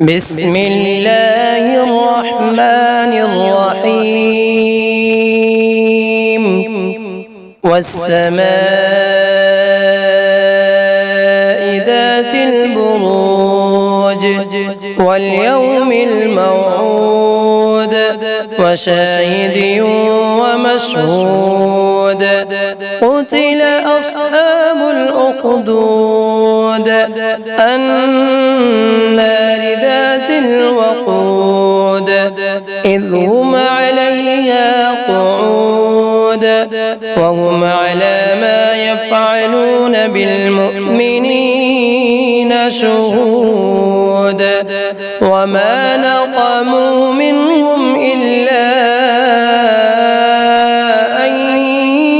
بسم الله الرحمن الرحيم والسماء ذات البروج واليوم الموعود وشاهد ومشهود قتل أصحاب الأخدود النار ذات الوقود إذ هم عليها قعود وهم على ما يفعلون بالمؤمنين شهود وما نقموا منهم إلا أن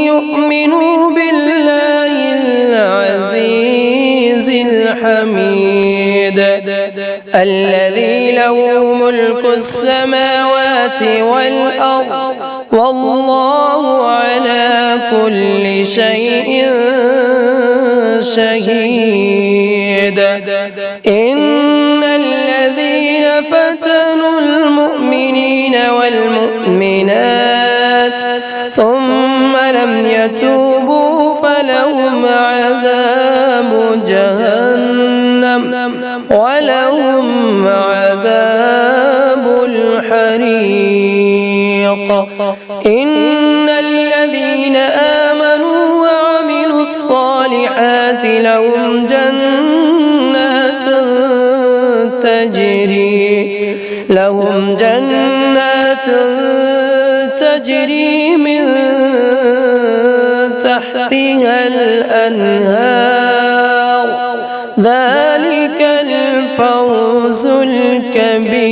يؤمنوا بالله العزيز الحميد الذي له ملك السماوات والأرض والله على كل شيء شهيد إن الذين فتنوا المؤمنين والمؤمنات ثم لم يتوبوا فلهم عذاب جهنم ولهم عذاب الحريق إن الذين آمنوا وعملوا الصالحات لهم جنات تجري من تحتها الأنهار ذلك الفوز الكبير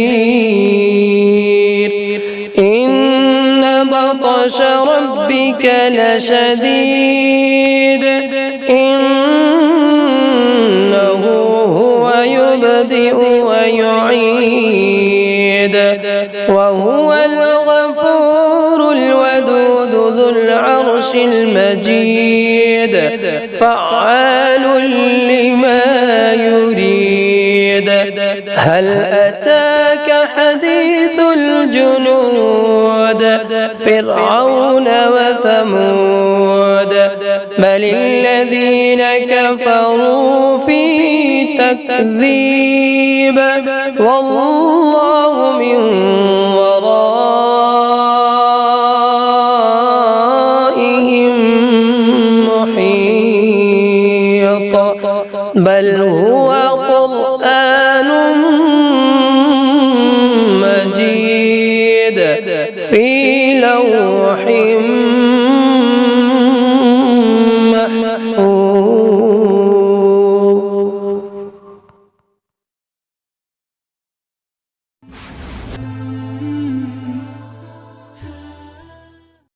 إن بطش ربك لشديد إنه هو يبدئ ويعيد وهو الغفور الودود ذو العرش المجيد فعال لما يريد هل أتاك حديث الجنود فرعون وثمود بل الذين كفروا في تكذيب والله من ورائهم محيط بل هو قرآن مجيد في لوح